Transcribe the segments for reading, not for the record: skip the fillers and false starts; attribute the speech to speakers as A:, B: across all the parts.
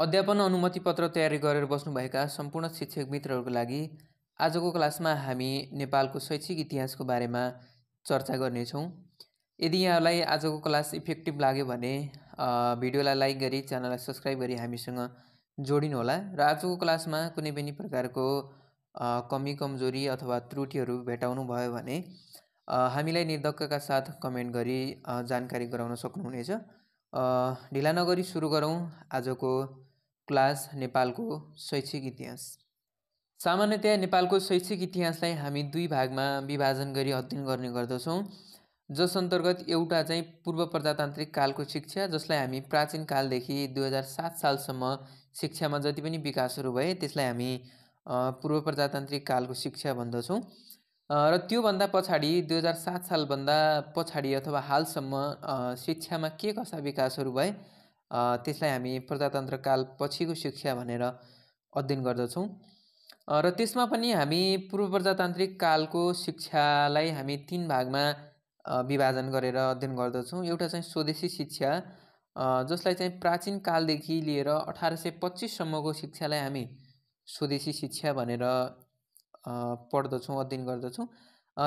A: अध्यापन अनुमति पत्र तयारी गरेर बस्नुभएका सम्पूर्ण शिक्षक मित्रहरूको लागि आजको क्लासमा हामी नेपालको शैक्षिक इतिहासको बारेमा चर्चा गर्नेछौँ। यदि यहाँलाई आजको क्लास इफेक्टिभ लाग्यो भने भिडियोलाई लाइक गरी च्यानललाई सब्सक्राइब गरी हामीसँग जोडिनुहोला र आजको क्लासमा कुनै पनि प्रकारको कमी कमजोरी अथवा त्रुटिहरू भेटाउनु भयो भने हामीलाई निर्धक्कका साथ कमेन्ट गरी जानकारी गराउन सक्नुहुनेछ। ढिला नगरी सुरु गरौँ आजको क्लास नेपालको शैक्षिक इतिहास। सामान्यतया नेपालको शैक्षिक इतिहासलाई हामी दुई भागमा विभाजन गरी अध्ययन गर्ने गर्दछौँ, जस अन्तर्गत एउटा चाहिँ पूर्व प्रजातान्त्रिक कालको शिक्षा, जसलाई हामी प्राचीन कालदेखि 2007 सालसम्म शिक्षामा जति पनि विकासहरू भए त्यसलाई हामी पूर्व प्रजातान्त्रिक कालको शिक्षा भन्दछौँ। र त्योभन्दा पछाडि 2007 सालभन्दा पछाडि अथवा हालसम्म शिक्षामा के कस्ता विकासहरू भए त्यसलाई हामी प्रजातन्त्र काल पछिको शिक्षा भनेर अध्ययन गर्दछौँ। र त्यसमा पनि हामी पूर्व प्रजातान्त्रिक कालको शिक्षालाई हामी तीन भागमा विभाजन गरेर अध्ययन गर्दछौँ। एउटा चाहिँ स्वदेशी शिक्षा, जसलाई चाहिँ प्राचीन कालदेखि लिएर 1825 सम्मको शिक्षालाई हामी स्वदेशी शिक्षा भनेर पढ्दछौँ, अध्ययन गर्दछौँ।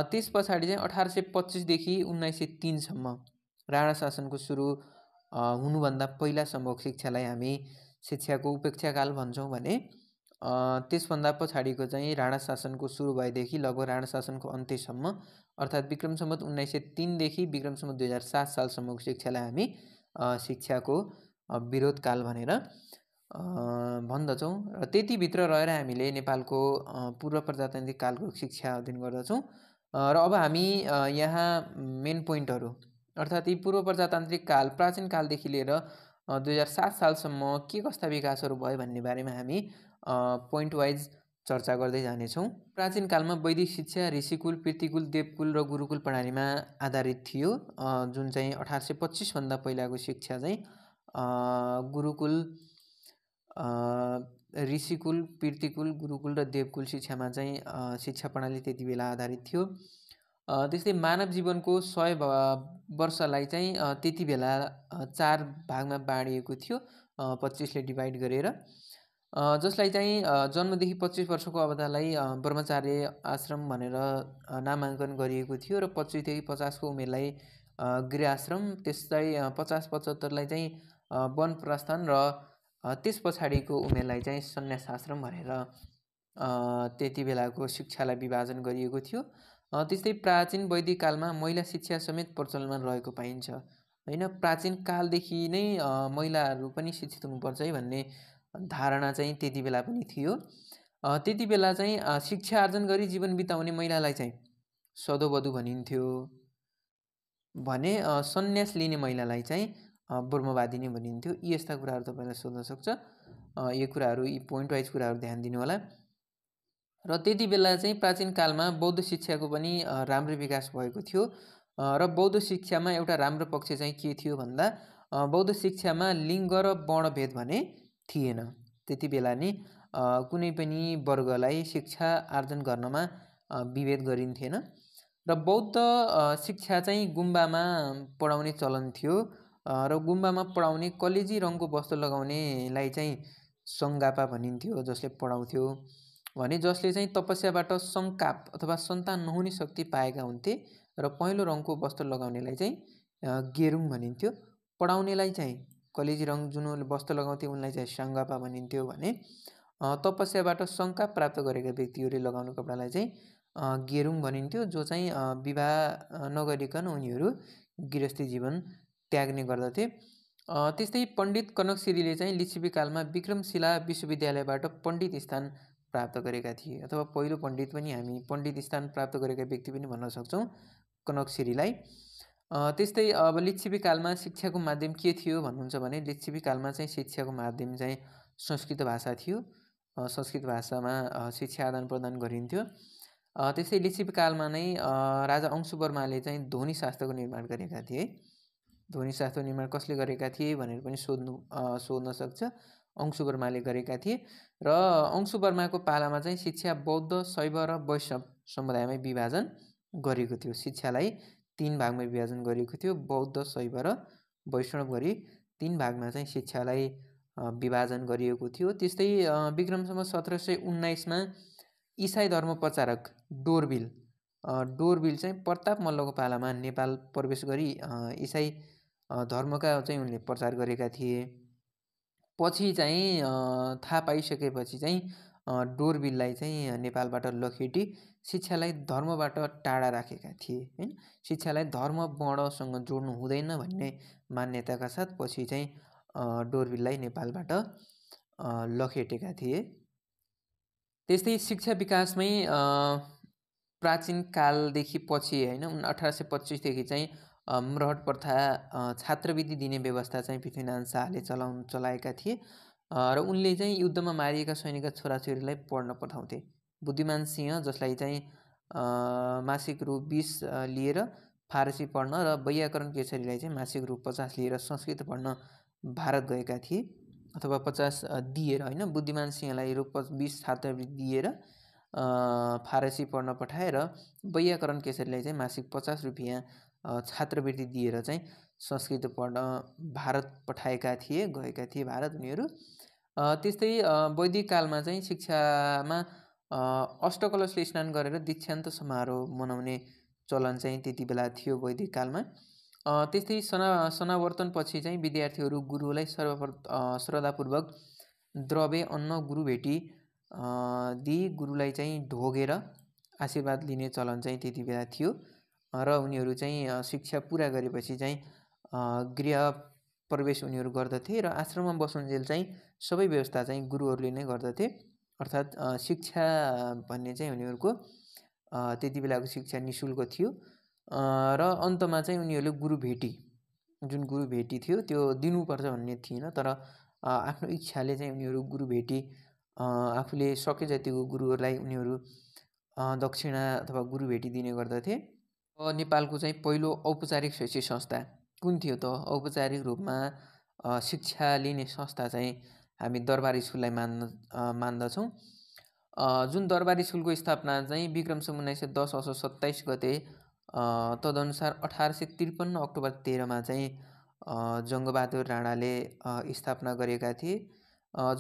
A: त्यस पछाडि चाहिँ 1825 देखि 1903 सम्म राणा शासनको सुरु हुनुभन्दा पहिलासम्मको शिक्षालाई हामी शिक्षाको उपेक्षाकाल भन्छौँ भने त्यसभन्दा पछाडिको चाहिँ राणा शासनको सुरु भएदेखि लगभग राणा शासनको अन्त्यसम्म अर्थात् विक्रम सम्वत 1903 देखि विक्रम सम्वत 2007 सालसम्मको शिक्षालाई हामी शिक्षाको विरोधकाल भनेर भन्दछौँ। र त्यतिभित्र रहेर हामीले नेपालको पूर्व प्रजातान्त्रिक कालको शिक्षा अध्ययन गर्दछौँ। र अब हामी यहाँ मेन पोइन्टहरू अर्थात् यी पूर्व प्रजातान्त्रिक काल प्राचीन कालदेखि लिएर 2007 सालसम्म के कस्ता विकासहरू भयो भन्ने बारेमा हामी पोइन्ट वाइज चर्चा गर्दै जानेछौँ। प्राचीन कालमा वैदिक शिक्षा ऋषिकुल, पितृकुल, देवकुल र गुरुकुल प्रणालीमा आधारित थियो, जुन चाहिँ 1825 भन्दा पहिलाको शिक्षा चाहिँ गुरुकुल, ऋषिकुल, पितृकुल, गुरुकुल र देवकुल शिक्षामा चाहिँ शिक्षा प्रणाली त्यति बेला आधारित थियो। त्यस्तै मानव जीवनको 100 वर्षलाई चाहिँ त्यति बेला 4 भागमा बाँडिएको थियो, 25ले डिभाइड गरेर, जसलाई चाहिँ जन्मदेखि 25 वर्षको अवधिलाई ब्रह्मचार्य आश्रम भनेर नामाङ्कन गरिएको थियो र 25 देखि 50 को उमेरलाई गृह आश्रम, त्यसलाई 50-75लाई चाहिँ वन प्रस्थान र त्यस पछाडिको उमेरलाई चाहिँ सन्यास आश्रम भनेर त्यति बेलाको शिक्षालाई विभाजन गरिएको थियो। त्यस्तै प्राचीन वैदिक कालमा महिला शिक्षा समेत प्रचलनमा रहेको पाइन्छ होइन। प्राचीन कालदेखि नै महिलाहरू पनि शिक्षित हुनुपर्छ है भन्ने धारणा चाहिँ त्यति बेला पनि थियो। त्यति बेला चाहिँ शिक्षा आर्जन गरी जीवन बिताउने महिलालाई चाहिँ सधोवधु भनिन्थ्यो भने सन्यास लिने महिलालाई चाहिँ ब्रह्मवादी नै भनिन्थ्यो। यी यस्ता कुराहरू तपाईँलाई सोध्न सक्छ। यो कुराहरू, यी पोइन्ट वाइज कुराहरू ध्यान दिनु होला। र त्यति बेला चाहिँ प्राचीन कालमा बौद्ध शिक्षाको पनि राम्रो विकास भएको थियो। र बौद्ध शिक्षामा एउटा राम्रो पक्ष चाहिँ के थियो भन्दा बौद्ध शिक्षामा लिङ्ग र वर्णभेद भने थिएन। त्यति बेला नि कुनै पनि वर्गलाई शिक्षा आर्जन गर्नमा विभेद गरिन्थेन। र बौद्ध शिक्षा चाहिँ गुम्बामा पढाउने चलन थियो र गुम्बामा पढाउने कलेजी रङको वस्त्र लगाउनेलाई चाहिँ सङ्गापा भनिन्थ्यो, जसले पढाउँथ्यो भने, जसले चाहिँ तपस्याबाट सङ्काप अथवा सन्तान नहुने शक्ति पाएका हुन्थे। र पहेँलो रङको वस्त्र लगाउनेलाई चाहिँ गेरुङ भनिन्थ्यो। पढाउनेलाई चाहिँ कलेजी रङ जुन वस्त्र लगाउँथे उनलाई चाहिँ सङ्गापा भनिन्थ्यो भने तपस्याबाट सङ्काप प्राप्त गरेका व्यक्तिहरूले लगाउने कपडालाई चाहिँ गेरुङ भनिन्थ्यो, जो चाहिँ विवाह नगरिकन उनीहरू गृहस्थी जीवन त्याग्ने गर्दथे। त्यस्तै पण्डित कनकसिरीले चाहिँ लिच्छवी कालमा विक्रमशिला विश्वविद्यालयबाट पण्डित स्थान प्राप्त गरेका थिए, अथवा पहिलो पण्डित पनि, हामी पण्डित स्थान प्राप्त गरेका व्यक्ति पनि भन्न सक्छौँ कनकसिरीलाई। त्यस्तै अब लिच्छवी कालमा शिक्षाको माध्यम के थियो भन्नुहुन्छ भने लिच्छवी कालमा चाहिँ शिक्षाको माध्यम चाहिँ संस्कृत भाषा थियो। संस्कृत भाषामा शिक्षा आदान प्रदान गरिन्थ्यो। त्यस्तै लिच्छवी कालमा नै राजा अंशुवर्माले चाहिँ ध्वनि शास्त्रको निर्माण गरेका थिए। ध्वनि शास्त्र निर्माण कसले गरेका थिए भनेर पनि सोध्न सक्छ। अंशुवर्माले गरेका थिए। र अंशुवर्माको पालामा चाहिँ शिक्षा बौद्ध, शैव र वैष्णव समुदायमा विभाजन गरेको थियो। शिक्षालाई 3 भागमा विभाजन गरिएको थियो, बौद्ध, शैव र वैष्णव गरी 3 भागमा चाहिँ शिक्षालाई विभाजन गरिएको थियो। त्यस्तै विक्रम सम्वत 1719 मा इसाई धर्म प्रचारक डोरबिल चाहिँ प्रताप मल्लको पालामा नेपाल प्रवेश गरी इसाई धर्मका चाहिँ उनले प्रचार गरेका थिए। पछि चाहिँ थाहा पाइसकेपछि चाहिँ डोरबिललाई चाहिँ नेपालबाट लखेटी शिक्षालाई धर्मबाट टाढा राखेका थिए हैन। शिक्षालाई धर्म वर्णसँग जोड्नु हुँदैन भन्ने मान्यताका साथ पछि चाहिँ डोरबिललाई नेपालबाट लखेटेका थिए। त्यस्तै शिक्षा विकासमै प्राचीन कालदेखि पछि हैन 1825 देखि चाहिँ मरहट प्रथा छात्रवृत्ति दिने व्यवस्था चाहिँ पृथ्वीनारायण शाहले चलाएका थिए र उनले चाहिँ युद्धमा मारिएका सैनिकका छोराछोरीलाई पढ्न पठाउँथे। बुद्धिमान सिंह जसलाई चाहिँ मासिक रु 20 लिएर फारसी पढ्न र वैयाकरण केसरीलाई चाहिँ मासिक रु 50 लिएर संस्कृत पढ्न भारत गएका थिए, अथवा 50 दिएर हैन। बुद्धिमान सिंहलाई रु 20 छात्रवृत्ति दिएर फारसी पढ्न पठाएर वैयाकरण केसरीलाई चाहिँ मासिक 50 रुपियाँ छात्रवृत्ति दिएर चाहिँ संस्कृत पढ्न भारत गएका थिए भारत उनीहरू। त्यस्तै वैदिक कालमा चाहिँ शिक्षामा अष्टकलशले स्नान गरेर दीक्षान्त समारोह मनाउने चलन चाहिँ त्यति बेला थियो वैदिक कालमा। त्यस्तै सनावर्तन पछि चाहिँ विद्यार्थीहरू गुरुलाई श्रद्धापूर्वक द्रव्य अन्न गुरु भेटी दिई गुरुलाई चाहिँ ढोगेर आशीर्वाद लिने चलन चाहिँ त्यति बेला थियो र उनीहरू चाहिँ शिक्षा पुरा गरेपछि चाहिँ गृह प्रवेश उनीहरू गर्दथे र आश्रममा बसुन्जेल चाहिँ सबै व्यवस्था चाहिँ गुरुहरूले नै गर्दथे। अर्थात् शिक्षा भन्ने चाहिँ उनीहरूको त्यति बेलाको शिक्षा निःशुल्क थियो र अन्तमा चाहिँ उनीहरूले जुन गुरु भेटी थियो त्यो दिनुपर्छ भन्ने थिएन, तर आफ्नो इच्छाले चाहिँ उनीहरू गुरु भेटी आफूले सके जतिको गुरुहरूलाई उनीहरू दक्षिणा अथवा गुरु भेटी दिने गर्दथे। नेपालको चाहिँ पहिलो औपचारिक शैक्षिक संस्था कुन थियो त? औपचारिक रूपमा शिक्षा लिने संस्था चाहिँ हामी दरबार स्कुललाई मान्दछौँ। जुन दरबार स्कुलको स्थापना चाहिँ विक्रम सम्वत 1910 असोज 27 गते तदनुसार 1853 अक्टोबर 13 मा चाहिँ जङ्गबहादुर राणाले स्थापना गरेका थिए।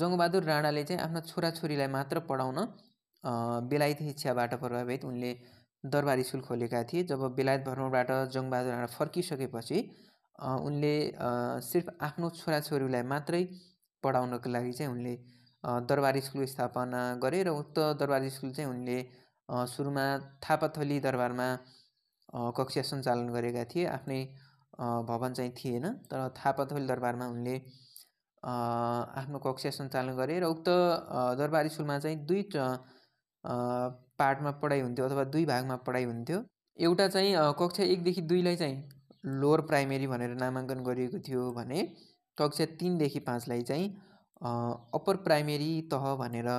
A: जङ्गबहादुर राणाले चाहिँ आफ्ना छोराछोरीलाई मात्र पढाउन बेलायती शिक्षाबाट प्रभावित उनले दरबार स्कुल खोलेका थिए। जब बेलायत भ्रमणबाट जङ्गबहादुर राणा फर्किसकेपछि उनले सिर्फ आफ्नो छोराछोरीलाई मात्रै पढाउनको लागि चाहिँ उनले दरबार स्कुल स्थापना गरे र उक्त दरबार स्कुल चाहिँ उनले सुरुमा थापाथली दरबारमा कक्षा सञ्चालन गरेका थिए। आफ्नै भवन चाहिँ थिएन, तर थापाथली दरबारमा उनले आफ्नो कक्षा सञ्चालन गरे र उक्त दरबार स्कुलमा चाहिँ दुई पार्टमा पढाइ हुन्थ्यो अथवा दुई भागमा पढाइ हुन्थ्यो। एउटा चाहिँ कक्षा 1 देखि 2 लाई चाहिँ लोअर प्राइमेरी भनेर नामाङ्कन गरिएको थियो भने कक्षा 3 देखि 5 लाई चाहिँ अप्पर प्राइमेरी तह भनेर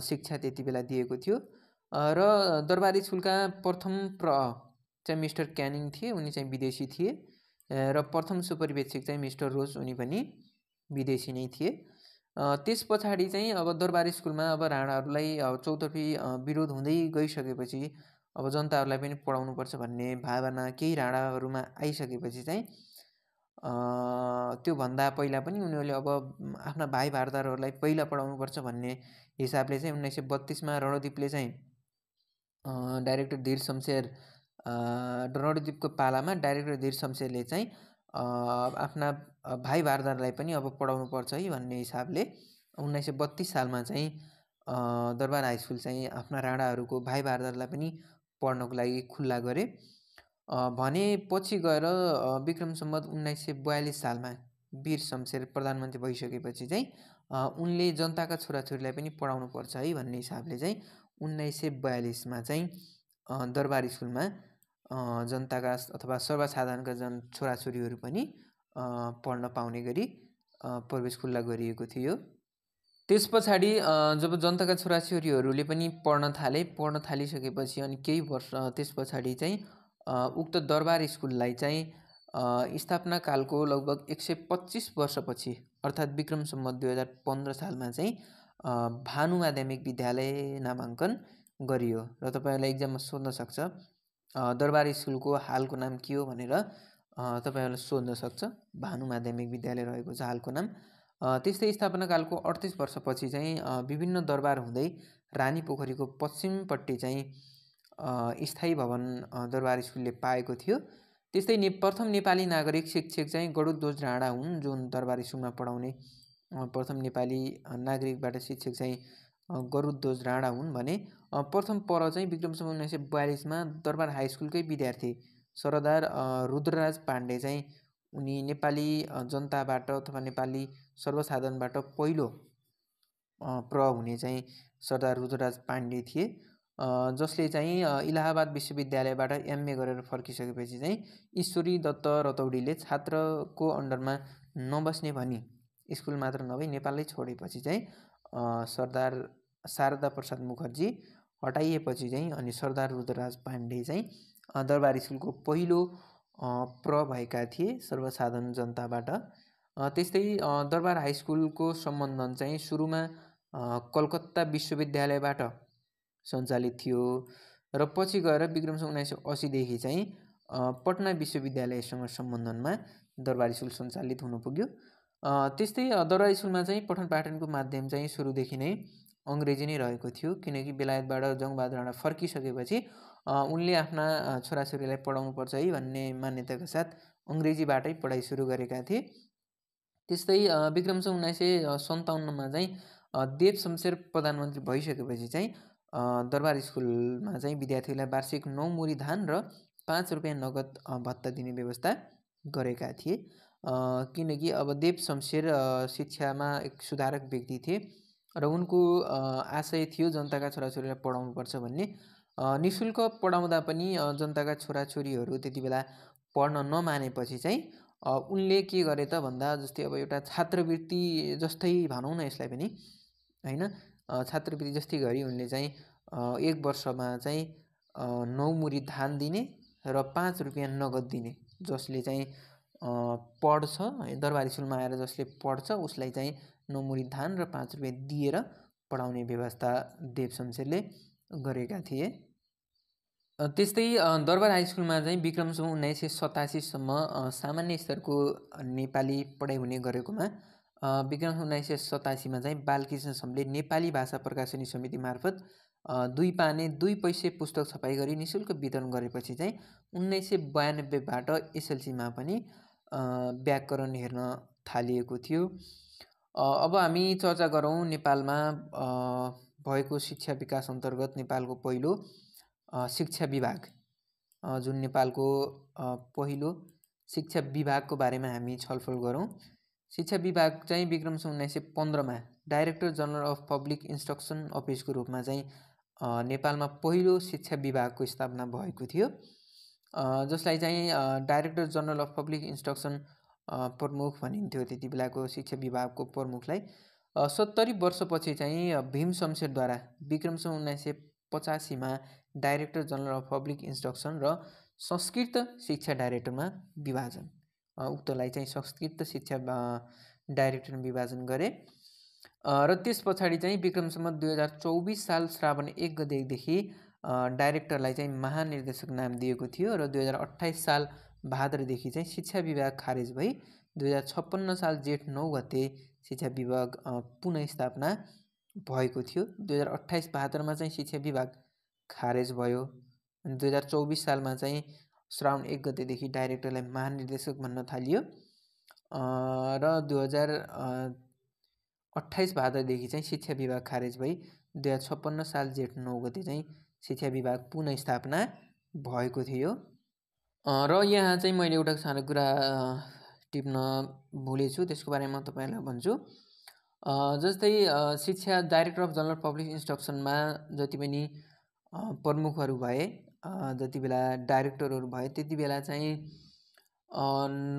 A: शिक्षा त्यति बेला दिएको थियो। र दरबार स्कुलका प्रथम चाहिँ मिस्टर क्यानिङ थिए, उनी चाहिँ विदेशी थिए र प्रथम सुपरिवेक्षक चाहिँ मिस्टर रोज, उनी पनि विदेशी नै थिए। त्यस पछाडि चाहिँ अब दरबार स्कुलमा अब राणाहरूलाई चौतर्फी विरोध हुँदै गइसकेपछि अब जनताहरूलाई पनि पढाउनुपर्छ भन्ने भावना केही राणाहरूमा आइसकेपछि चाहिँ त्योभन्दा पहिला पनि उनीहरूले अब आफ्ना भाइ भारदारहरूलाई पहिला पढाउनुपर्छ भन्ने हिसाबले चाहिँ 1932 मा रणदीपले चाहिँ डाइरेक्टर धीर शमशेर रणदीपको पालामा डाइरेक्टर धीर शमशेरले चाहिँ आफ्ना भाइ भारदारलाई पनि अब पढाउनुपर्छ है भन्ने हिसाबले 1932 सालमा चाहिँ दरबार हाई स्कुल चाहिँ आफ्ना राणाहरूको भाइ भारदारलाई पनि पढ्नको लागि खुल्ला गरे। भने पछि गएर विक्रम सम्वत 1942 सालमा वीर शमशेर प्रधानमन्त्री भइसकेपछि चाहिँ उनले जनताका छोराछोरीलाई पनि पढाउनुपर्छ है भन्ने हिसाबले चाहिँ 1942 मा चाहिँ दरबार स्कुलमा जनताका अथवा सर्वसाधारणका छोराछोरीहरू पनि पढ्न पाउने गरी प्रवेश खुल्ला गरिएको थियो। त्यस पछाडि जब जनताका छोराछोरीहरूले पनि पढ्न थालिसकेपछि अनि केही वर्ष त्यस पछाडि चाहिँ उक्त दरबार स्कुललाई चाहिँ स्थापना कालको लगभग 125 वर्षपछि अर्थात् विक्रम सम्वत 2015 सालमा चाहिँ भानु माध्यमिक विद्यालय नामाङ्कन गरियो। र तपाईँहरूलाई एक्जाममा सोध्न सक्छ दरबार स्कुलको हालको नाम के हो भनेर तपाईँहरूलाई सोध्न सक्छ। भानु माध्यमिक विद्यालय रहेको छ हालको नाम। त्यस्तै स्थापनाकालको 38 वर्षपछि चाहिँ विभिन्न दरबार हुँदै रानी पोखरीको पश्चिमपट्टि चाहिँ स्थायी भवन दरबार स्कुलले पाएको थियो। त्यस्तै प्रथम नेपाली नागरिक शिक्षक चाहिँ गरुडध्वज राणा हुन्, जुन दरबार स्कुलमा पढाउने प्रथम नेपाली नागरिकबाट शिक्षक चाहिँ गरुडध्वज राणा हुन् भने प्रथम पर चाहिँ विक्रमसम्म 1942मा दरबार हाई स्कुलकै विद्यार्थी सरदार रुद्रराज पाण्डे चाहिँ उनी नेपाली जनताबाट अथवा नेपाली सर्वसाधारणबाट पहिलो प्र हुने चाहिँ सरदार रुद्रराज पाण्डे थिए, जसले चाहिँ इलाहाबाद विश्वविद्यालयबाट एमए गरेर फर्किसकेपछि चाहिँ ईश्वरी दत्त रतौडीले छात्रको अन्डरमा नबस्ने भनी स्कुल मात्र नभई नेपालै छोडेपछि चाहिँ सरदार शारदा प्रसाद मुखर्जी हटाइएपछि चाहिँ अनि सरदार रुद्रराज पाण्डे चाहिँ दरबार स्कुलको पहिलो प्र भएका थिए सर्वसाधारण जनताबाट। त्यस्तै दरबार हाई स्कुलको सम्बन्धन चाहिँ सुरुमा कलकत्ता विश्वविद्यालयबाट सञ्चालित थियो र पछि गएर विक्रमसम्म 1980देखि चाहिँ पटना विश्वविद्यालयसँग सम्बन्धनमा दरबार स्कुल सञ्चालित हुन पुग्यो। त्यस्तै दरबार स्कुलमा चाहिँ पठन पाठनको माध्यम चाहिँ सुरुदेखि नै अङ्ग्रेजी नै रहेको थियो, किनकि बेलायतबाट जङ्गबहादुर राणा फर्किसकेपछि उनले आफ्ना छोराछोरीलाई पढाउनुपर्छ है भन्ने मान्यताका साथ अङ्ग्रेजीबाटै पढाइ सुरु गरेका थिए। त्यस्तै विक्रमसम्म 1957मा चाहिँ देव शमशेर प्रधानमन्त्री भइसकेपछि चाहिँ दरबार स्कुलमा चाहिँ विद्यार्थीलाई वार्षिक 9 मुरी धान र 5 रुपियाँ नगद भत्ता दिने व्यवस्था गरेका थिए, किनकि अब देव शमशेर शिक्षामा एक सुधारक व्यक्ति थिए र उनको आशय थियो जनताका छोराछोरीलाई पढाउनुपर्छ भन्ने। निःशुल्क पढाउँदा पनि जनताका छोराछोरीहरू त्यति बेला पढ्न नमानेपछि चाहिँ उनले के गरे त भन्दा, जस्तै अब एउटा छात्रवृत्ति जस्तै भनौँ न यसलाई पनि हैन, छात्रवृत्ति जस्तै गरी उनले चाहिँ 1 वर्षमा चाहिँ 9 मुरी धान दिने र 5 रुपियाँ नगद दिने, जसले चाहिँ पढ्छ दरबार स्कुलमा आएर जसले पढ्छ उसलाई चाहिँ 9 मुरी धान र 5 रुपियाँ दिएर पढाउने व्यवस्था देव शमशेरले गरेका थिए। त्यस्तै दरबार हाई स्कुलमा चाहिँ विक्रमसम्म 1987सम्म सामान्य स्तरको नेपाली पढाइ हुने गरेकोमा विक्रमसम्म 1987मा चाहिँ बालकृष्ण समले नेपाली भाषा प्रकाशनी समिति मार्फत 2 पाने 2 पैसे पुस्तक छपाई गरी निःशुल्क वितरण गरेपछि चाहिँ 1992बाट एसएलसीमा पनि व्याकरण हेर्न थालिएको थियो। अब हामी चर्चा गरौँ नेपालमा भएको शिक्षा विकास अन्तर्गत नेपालको पहिलो शिक्षा विभाग, जुन नेपालको पहिलो शिक्षा विभागको बारेमा हामी छलफल गरौँ। शिक्षा विभाग चाहिँ विक्रमसम्म 1915मा director general of public instruction अफिसको रूपमा चाहिँ नेपालमा पहिलो शिक्षा विभागको स्थापना भएको थियो, जसलाई चाहिँ director general of public instruction प्रमुख भनिन्थ्यो त्यति बेलाको शिक्षा विभागको प्रमुखलाई। 70 वर्षपछि चाहिँ भीम शमशेरद्वारा विक्रमसम्म 1985मा director general of public instruction र संस्कृत शिक्षा डाइरेक्टरमा विभाजन, उक्तलाई चाहिँ संस्कृत शिक्षा डाइरेक्टरमा विभाजन गरे र त्यस पछाडि चाहिँ विक्रमसम्म 2024 साल श्रावण 1 गतेदेखि डाइरेक्टरलाई चाहिँ महानिर्देशक नाम दिएको थियो र 2028 साल भाद्रदेखि चाहिँ शिक्षा विभाग खारेज भई 2056 साल जेठ 9 गते शिक्षा विभाग पुनः स्थापना भएको थियो। 2028 भाद्रमा चाहिँ शिक्षा विभाग खारेज भयो अनि 2024 सालमा चाहिँ श्रावण 1 गतेदेखि डाइरेक्टरलाई महानिर्देशक भन्न थालियो र 2028 भाद्रदेखि चाहिँ शिक्षा विभाग खारेज भई 2056 साल जेठ 9 गते चाहिँ शिक्षा विभाग पुनः स्थापना भएको थियो। र यहाँ चाहिँ मैले एउटा सानो कुरा टिप्न भुलेछु, त्यसको बारेमा तपाईहरुलाई भन्छु। जस्तै शिक्षा डाइरेक्टर अफ जनरल पब्लिक इन्स्ट्रक्सनमा जति पनि प्रमुखहरू भए, जति बेला डाइरेक्टरहरू भए, त्यति बेला चाहिँ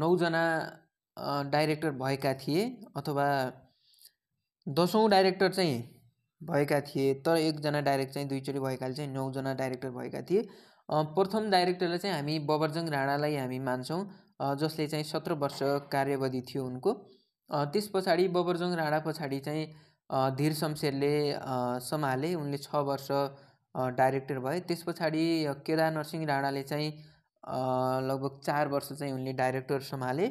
A: 9 जना डाइरेक्टर भएका थिए अथवा 10औं डाइरेक्टर चाहिँ भएका थिए, तर 1 जना डाइरेक्टर चाहिँ दुईचोटि भएकाले चाहिँ 9 जना डाइरेक्टर भएका थिए। प्रथम डाइरेक्टरलाई चाहिँ हामी बबरजङ राणालाई हामी मान्छौँ, जसले चाहिँ 17 वर्ष कार्यावधि थियो उनको। त्यस पछाडि बबरजङ राणा पछाडि चाहिँ धीर शमशेरले सम्हाले, उनले 6 वर्ष डाइरेक्टर भए। त्यस पछाडि केदार नरसिंह राणाले चाहिँ लगभग 4 वर्ष चाहिँ उनले डाइरेक्टर सम्हाले।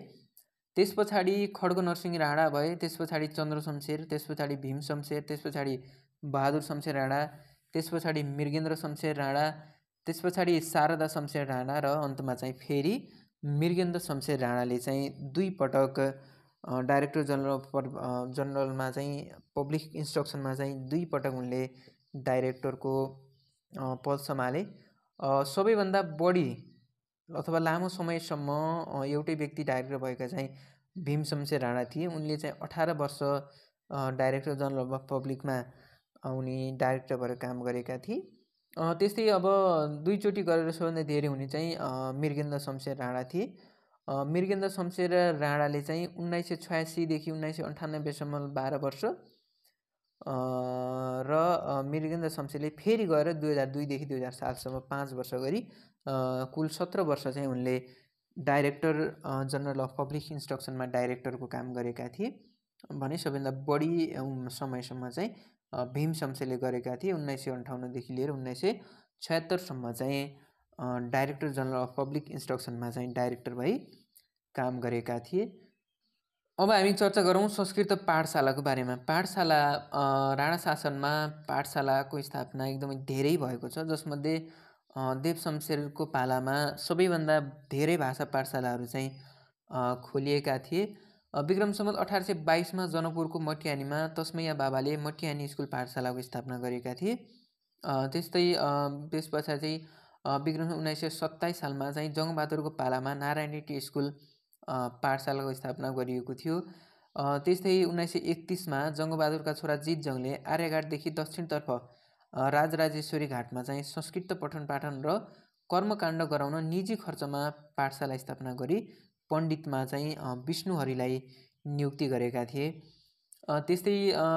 A: त्यस पछाडि खड्ग नरसिंह राणा भए, त्यस पछाडि चन्द्र शमशेर, त्यस पछाडि भीम शमशेर, त्यस पछाडि बहादुर शमशेर राणा, त्यस पछाडि मृगेन्द्र शमशेर राणा, त्यस पछाडि शारदा शमशेर राणा र अन्तमा चाहिँ फेरि मृगेन्द्र शमशेर राणाले चाहिँ 2 पटक डाइरेक्टर जनरलमा चाहिँ पब्लिक इन्स्ट्रक्सनमा चाहिँ 2 पटक उनले डाइरेक्टरको पद सम्हाले। सबैभन्दा बढी अथवा लामो समयसम्म एउटै व्यक्ति डाइरेक्टर भएका चाहिँ भीम शमशेर राणा थिए। उनले चाहिँ 18 वर्ष डाइरेक्टर जनरल अफ पब्लिकमा उनी डाइरेक्टर भएर काम गरेका थिए। त्यस्तै अब 2 चोटि गरेर सबैभन्दा धेरै हुने चाहिँ मृगेन्द्र शमशेर राणा थिए। मृगेन्द्र शमशेर राणाले चाहिँ 1986 देखि 1998 सम्म 12 वर्ष र मृगेन्द्र शमशेरले फेरि गएर 2002 देखि 2007 सम्म 5 वर्ष गरी कुल 17 वर्ष चाहिँ उनले डाइरेक्टर जनरल अफ पब्लिक इन्स्ट्रक्सनमा डाइरेक्टरको काम गरेका थिए भने सबैभन्दा बढी समयसम्म चाहिँ भीम शमशेरले गरेका थिए। 1958 देखि लिएर 1976 सम्म चाहिँ डाइरेक्टर जनरल अफ पब्लिक इन्स्ट्रक्सनमा चाहिँ डाइरेक्टर भई काम गरेका थिए। अब हामी चर्चा गरौँ संस्कृत पाठशालाको बारेमा। पाठशाला राणा शासनमा पाठशालाको स्थापना एकदमै धेरै भएको छ, जसमध्ये देव शमशेरको पालामा सबैभन्दा धेरै भाषा पाठशालाहरू चाहिँ खोलिएका थिए। विक्रम सम्वत 1822 जनकपुरको मटिहानीमा तस्मैया बाबाले मटिहानी स्कुल पाठशालाको स्थापना गरेका थिए। त्यस्तै त्यस पछाडि चाहिँ विक्रम 1927 सालमा चाहिँ जङ्गबहादुरको पालामा नारायणी टी स्कुल पाठशालाको स्थापना गरिएको थियो। त्यस्तै 1931 जङ्गबहादुरका छोरा जितजङले आर्यघाटदेखि दक्षिणतर्फ राजराजेश्वरी घाटमा चाहिँ संस्कृत पठन पाठन र कर्मकाण्ड गराउन निजी खर्चमा पाठशाला स्थापना गरी पण्डितमा चाहिँ विष्णुहरिलाई नियुक्ति गरेका थिए। त्यस्तै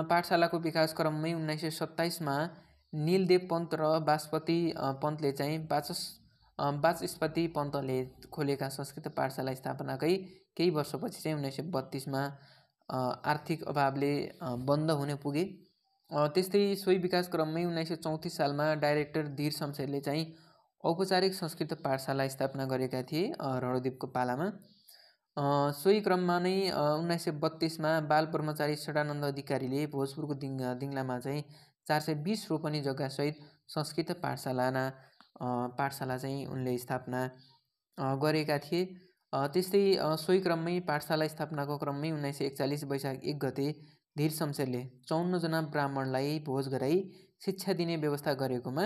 A: पाठशालाको विकास क्रममै 1927 नीलदेव पन्त र बासपति पन्तले चाहिँ वाचस्पति पन्तले खोलेका संस्कृत पाठशाला स्थापनाकै केही वर्षपछि चाहिँ 1932 आर्थिक अभावले बन्द हुन पुगे। त्यस्तै सोही विकास क्रममै 1934 सालमा डाइरेक्टर धीर शमशेरले चाहिँ औपचारिक संस्कृत पाठशाला स्थापना गरेका थिए रणदेवको पालामा। सोही क्रममा नै 1932 बाल ब्रह्मचारी षडानन्द अधिकारीले भोजपुरको दिङलामा चाहिँ 420 रोपनी जग्गासहित संस्कृत पाठशाला चाहिँ उनले स्थापना गरेका थिए। त्यस्तै सोही क्रममै पाठशाला स्थापनाको क्रममै 1941 वैशाख 1 गते धीर शमशेरले 54 जना ब्राह्मणलाई भोज गराई शिक्षा दिने व्यवस्था गरेकोमा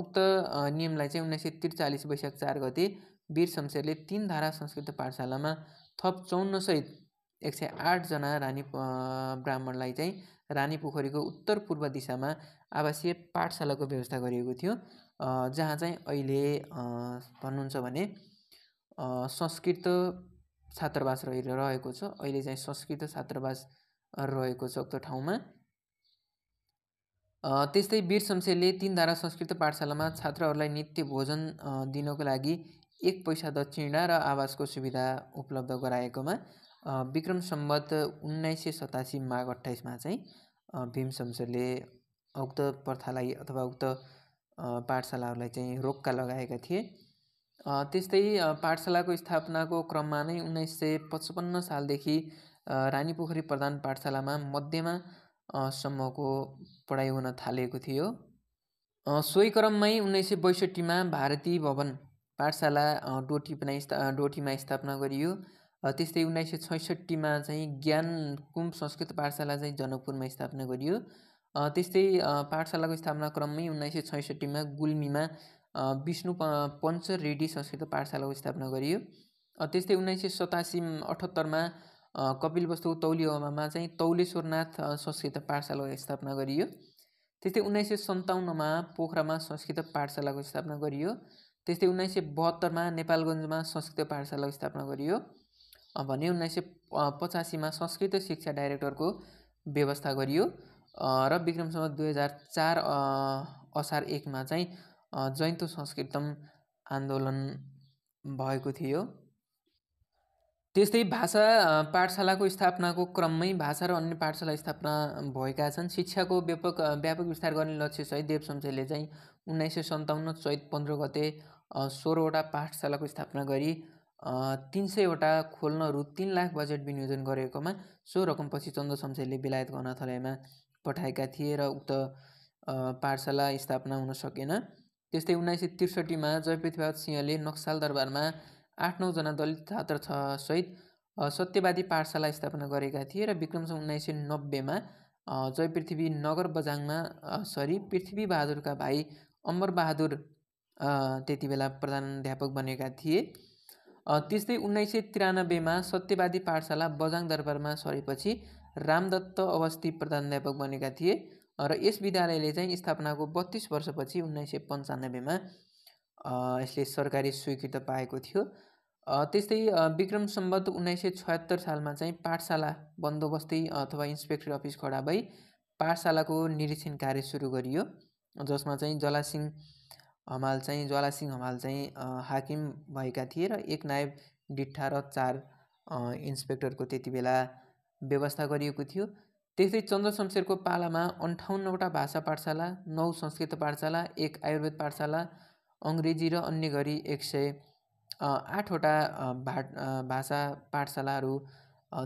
A: उक्त नियमलाई चाहिँ 1943 वैशाख 4 गते वीर शमशेरले 3 धारा संस्कृत पाठशालामा थप 54 सहित 108 जना ब्राह्मणलाई चाहिँ रानीपोखरीको उत्तर पूर्व दिशामा आवासीय पाठशालाको व्यवस्था गरिएको थियो, जहाँ चाहिँ अहिले भन्नुहुन्छ भने संस्कृत छात्रावास रहेको छ। अहिले चाहिँ संस्कृत छात्रावास रहेको छ उक्त ठाउँमा। त्यस्तै वीर शमशेरले 3 धारा संस्कृत पाठशालामा छात्रहरूलाई नित्य भोजन दिनको लागि 1 पैसा दक्षिणा र आवासको सुविधा उपलब्ध गराएकोमा विक्रम सम्वत 1987 माघ 28 चाहिँ भीम शमशेरले उक्त प्रथालाई अथवा उक्त पाठशालाहरूलाई चाहिँ रोक्का लगाएका थिए। त्यस्तै पाठशालाको स्थापनाको क्रममा नै 1955 सालदेखि रानीपोखरी प्रधान पाठशालामा मध्यमा सम्मको पढाइ हुन थालेको थियो। सोही क्रममै 1962 भारती भवन पाठशाला डोटीमा स्थापना गरियो। त्यस्तै 1966 चाहिँ ज्ञान कुम्भ संस्कृत पाठशाला चाहिँ जनकपुरमा स्थापना गरियो। त्यस्तै पाठशालाको स्थापना क्रममै 1966 गुल्मीमा विष्णु पञ्च रेड्डी संस्कृत पाठशालाको स्थापना गरियो। त्यस्तै 1987-78 कपिलवस्तु तौलियामा चाहिँ तौलेश्वरनाथ संस्कृत पाठशालाको स्थापना गरियो। त्यस्तै 1957 पोखरामा संस्कृत पाठशालाको स्थापना गरियो। त्यस्तै 1972 नेपालगञ्जमा संस्कृत पाठशालाको स्थापना गरियो भने 1985 संस्कृत शिक्षा डाइरेक्टरको व्यवस्था गरियो र विक्रम सम्वत 2004 असार 1 चाहिँ जयन्तो संस्कृतम आन्दोलन भएको थियो। त्यस्तै भाषा पाठशालाको स्थापनाको क्रममै भाषा र अन्य पाठशाला स्थापना भएका छन्। शिक्षाको व्यापक विस्तार गर्ने लक्ष्यसहित देव शमशेरले चाहिँ 1957 चैत 15 गते 16 वटा पाठशालाको स्थापना गरी 300वटा खोल्न रु 3 लाख बजेट विनियोजन गरेकोमा सो रकम पछि चन्द्र शमशेरले बेलायतको अनाथालयमा पठाएका थिए र उक्त पाठशाला स्थापना हुन सकेन। त्यस्तै 1963मा जयपृथ्वीनाथ सिंहले नक्साल दरबारमा 8-9 जना दलित छात्र सहित सत्यवादी पाठशाला स्थापना गरेका थिए र विक्रमसम्म 1990मा जयपृथ्वी नगर बजाङमा पृथ्वी बहादुरका भाइ अमर बहादुर त्यति बेला प्रधानाध्यापक बनेका थिए। त्यस्तै 1993मा सत्यवादी पाठशाला बजाङ दरबारमा सरेपछि रामदत्त अवस्थी प्रधानाध्यापक बनेका थिए र यस विद्यालयले चाहिँ स्थापनाको 32 वर्षपछि 1995मा यसले सरकारी स्वीकृति पाएको थियो। त्यस्तै विक्रम सम्वत 1976 सालमा चाहिँ पाठशाला बन्दोबस्ती अथवा इन्सपेक्टर अफिस खडा भई पाठशालाको निरीक्षण कार्य सुरु गरियो, जसमा चाहिँ ज्वालासिंह हमाल चाहिँ हाकिम भएका थिए र 1 नायब डिट्ठा र 4 इन्सपेक्टरको त्यति बेला व्यवस्था गरिएको थियो। त्यस्तै चन्द्र शमशेरको पालामा 58वटा भाषा पाठशाला, 9 संस्कृत पाठशाला, 1 आयुर्वेद पाठशाला, अङ्ग्रेजी र अन्य गरी 108वटा भाषा पाठशालाहरू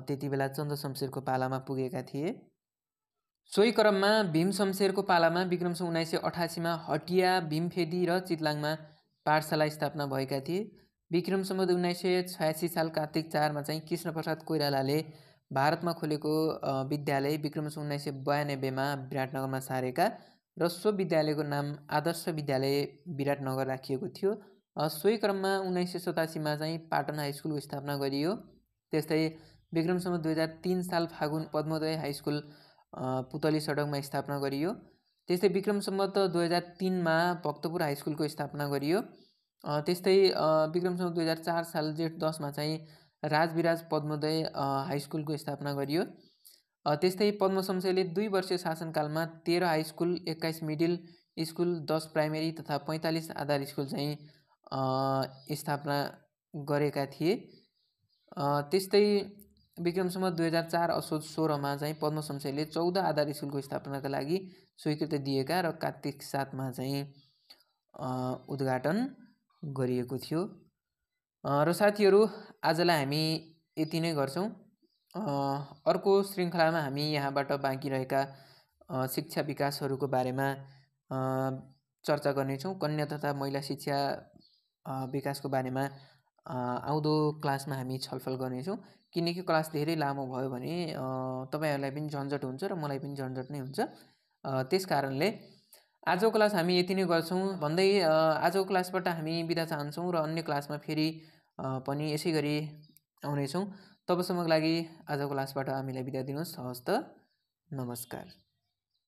A: त्यति बेला चन्द्र शमशेरको पालामा पुगेका थिए। सोही क्रममा भीम शमशेरको पालामा विक्रमसम्म 1988मा हटिया, भीमफेदी र चितलाङमा पाठशाला स्थापना भएका थिए। विक्रमसम्म 1986 साल कार्तिक 4मा चाहिँ कृष्णप्रसाद कोइरालाले भारतमा खोलेको विद्यालय विक्रमसम्म 1992मा विराटनगरमा सारेका र सो विद्यालयको नाम आदर्श विद्यालय विराटनगर राखिएको थियो। सोही क्रममा 1987मा चाहिँ पाटन हाई स्कुलको स्थापना गरियो। त्यस्तै विक्रमसम्म 2003 साल फागुन पद्मोदय हाई स्कुल पुतली सडकमा स्थापना गरियो। त्यस्तै विक्रमसम्म 2003मा भक्तपुर हाई स्कुलको स्थापना गरियो। त्यस्तै विक्रमसम्म 2004 साल जेठ 10मा चाहिँ राजविराज पद्मोदय हाई स्कुलको स्थापना गरियो। त्यस्तै पद्म शमशेरले 2 वर्षीय शासनकालमा 13 high school, 21 middle school, 10 primary तथा 45 आधार स्कुल चाहिँ स्थापना गरेका थिए। त्यस्तै विक्रमसम्म 2004 असोज 16मा चाहिँ पद्म शमशेरले 14 आधार स्कुलको स्थापनाका लागि स्वीकृति दिएका र कार्तिक 7मा चाहिँ उद्घाटन गरिएको थियो। र साथीहरू, आजलाई हामी यति नै गर्छौँ। अर्को श्रृङ्खलामा हामी यहाँबाट बाँकी रहेका शिक्षा विकासहरूको बारेमा चर्चा गर्नेछौँ। कन्या तथा महिला शिक्षा विकासको बारेमा आउँदो क्लासमा हामी छलफल गर्नेछौँ, किनकि क्लास धेरै लामो भयो भने तपाईँहरूलाई पनि झन्झट हुन्छ र मलाई पनि झन्झट नै हुन्छ। त्यस कारणले आजको क्लास हामी यति नै गर्छौँ भन्दै आजको क्लासबाट हामी बिदा चाहन्छौँ र अन्य क्लासमा फेरि पनि यसै गरी आउनेछौँ। तबसम्मको लागि आजको क्लासबाट हामीलाई बिदा दिनुहोस्। हवस् त, नमस्कार।